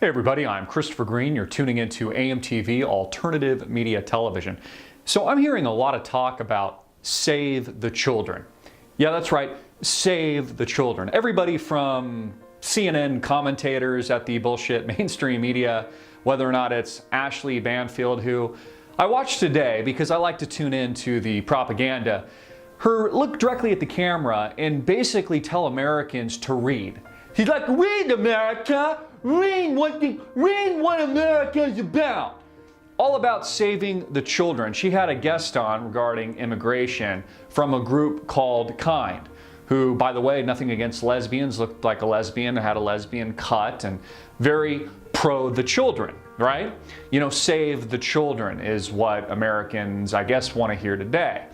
Hey everybody, I'm Christopher Green. You're tuning into AMTV Alternative Media Television. So I'm hearing a lot of talk about save the children. Yeah, that's right, save the children. Everybody from CNN commentators at the bullshit mainstream media, whether or not it's Ashley Banfield, who I watched today because I like to tune in to the propaganda, her look directly at the camera and basically tell Americans to read. She's like, read America! Read what America is about. All about saving the children. She had a guest on regarding immigration from a group called Kind, who, by the way, nothing against lesbians, looked like a lesbian, had a lesbian cut, and very pro the children, right? You know, save the children is what Americans, I guess, want to hear today.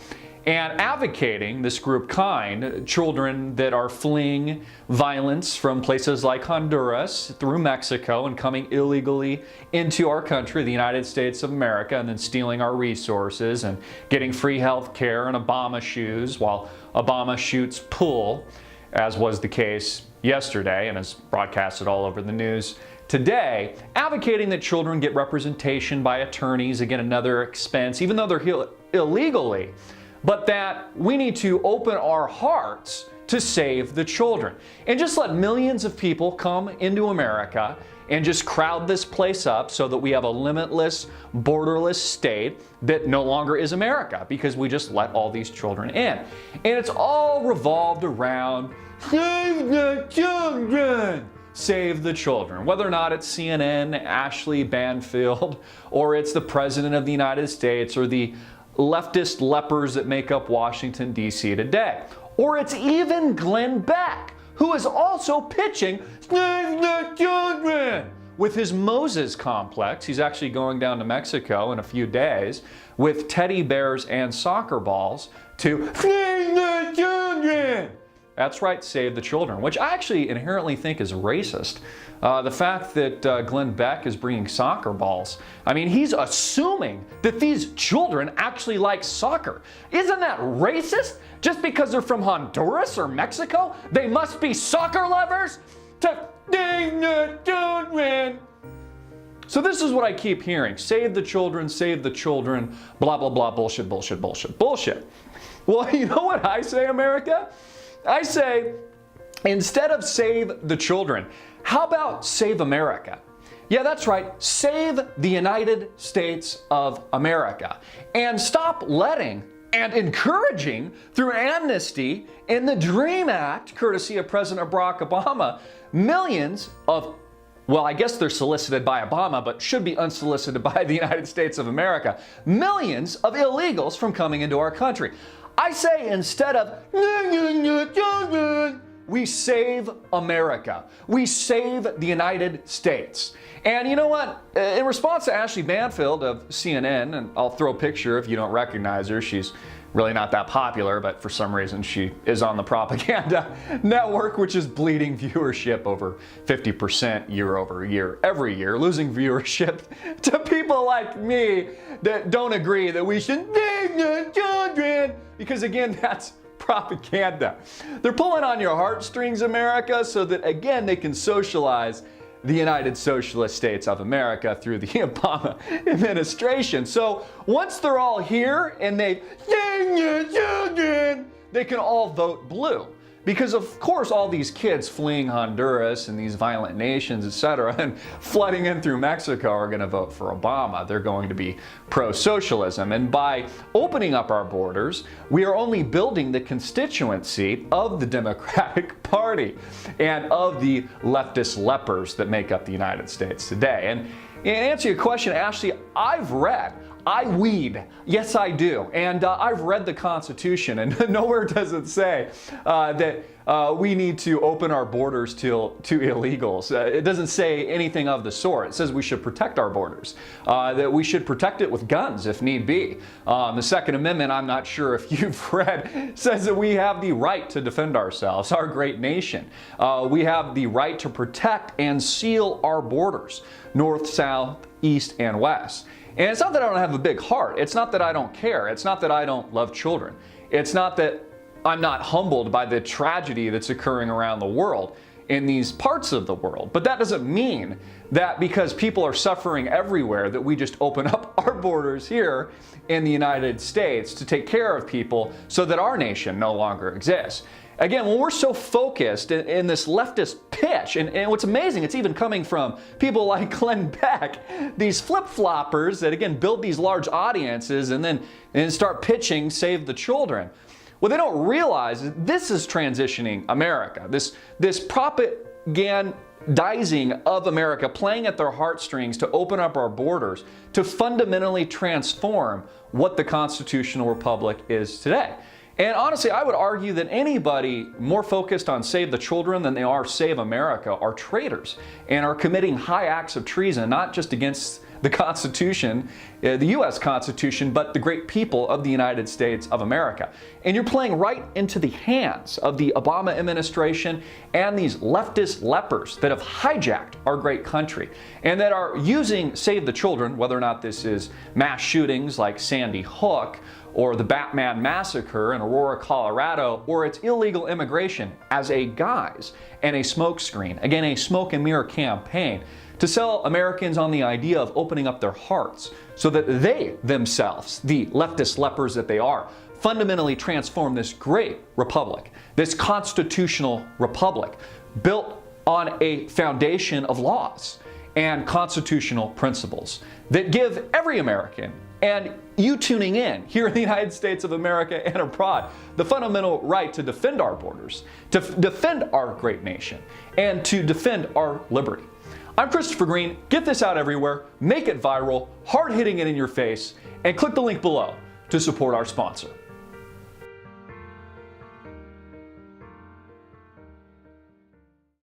And advocating this group Kind, children that are fleeing violence from places like Honduras through Mexico and coming illegally into our country, the United States of America, and then stealing our resources and getting free health care and Obama shoes while Obama shoots pool, as was the case yesterday and is broadcasted all over the news today, advocating that children get representation by attorneys, again another expense, even though they're here illegally, but that we need to open our hearts to save the children and just let millions of people come into America and just crowd this place up so that we have a limitless, borderless state that no longer is America because we just let all these children in. And it's all revolved around save the children. Save the children. Whether or not it's CNN, Ashley Banfield, or it's the President of the United States, or the leftist lepers that make up Washington, D.C. today. Or it's even Glenn Beck, who is also pitching Save the Children with his Moses complex. He's actually going down to Mexico in a few days with teddy bears and soccer balls to Save the Children. That's right, save the children, which I actually inherently think is racist. The fact that Glenn Beck is bringing soccer balls, I mean, he's assuming that these children actually like soccer. Isn't that racist? Just because they're from Honduras or Mexico, they must be soccer lovers? To save the children. So this is what I keep hearing. Save the children, blah, blah, blah, bullshit, bullshit, bullshit, bullshit. Well, you know what I say, America? I say, instead of save the children, how about save America? Yeah, that's right, save the United States of America. And stop letting and encouraging through amnesty in the DREAM Act, courtesy of President Barack Obama, millions of, well, I guess they're solicited by Obama, but should be unsolicited by the United States of America, millions of illegals from coming into our country. I say instead of we save America. We save the United States. And you know what? In response to Ashley Banfield of CNN, and I'll throw a picture if you don't recognize her, she's really not that popular, but for some reason she is on the propaganda network, which is bleeding viewership over 50% year over year, every year, losing viewership to people like me that don't agree that we should save the children, because again, that's propaganda. They're pulling on your heartstrings, America, so that again, they can socialize the United Socialist States of America through the Obama administration. So once they're all here and they save the children, they can all vote blue. Because of course all these kids fleeing Honduras and these violent nations, etc., and flooding in through Mexico are going to vote for Obama. They're going to be pro-socialism. And by opening up our borders, we are only building the constituency of the Democratic Party and of the leftist lepers that make up the United States today. And to answer your question, Ashley, I weed. Yes, I do. And I've read the Constitution, and nowhere does it say that we need to open our borders to illegals. It doesn't say anything of the sort. It says we should protect our borders, that we should protect it with guns if need be. The Second Amendment, I'm not sure if you've read, says that we have the right to defend ourselves, our great nation. We have the right to protect and seal our borders, north, south, east, and west. And it's not that I don't have a big heart. It's not that I don't care. It's not that I don't love children. It's not that I'm not humbled by the tragedy that's occurring around the world. in these parts of the world. But that doesn't mean that because people are suffering everywhere that we just open up our borders here in the United States to take care of people so that our nation no longer exists. Again, when we're so focused in this leftist pitch, and what's amazing, it's even coming from people like Glenn Beck, these flip-floppers that, again, build these large audiences and then start pitching Save the Children. What they don't realize is this is transitioning America. This propagandizing of America, playing at their heartstrings to open up our borders, to fundamentally transform what the constitutional republic is today. And honestly, I would argue that anybody more focused on Save the Children than they are Save America are traitors and are committing high acts of treason, not just against the Constitution, the U.S. Constitution, but the great people of the United States of America. And you're playing right into the hands of the Obama administration and these leftist lepers that have hijacked our great country and that are using Save the Children, whether or not this is mass shootings like Sandy Hook, or the Batman massacre in Aurora, Colorado, or its illegal immigration as a guise and a smokescreen, again, a smoke and mirror campaign to sell Americans on the idea of opening up their hearts so that they themselves, the leftist lepers that they are, fundamentally transform this great republic, this constitutional republic built on a foundation of laws and constitutional principles that give every American, and you tuning in here in the United States of America and abroad, the fundamental right to defend our borders, to defend our great nation, and to defend our liberty. I'm Christopher Green. Get this out everywhere, make it viral, hard hitting it in your face, and click the link below to support our sponsor.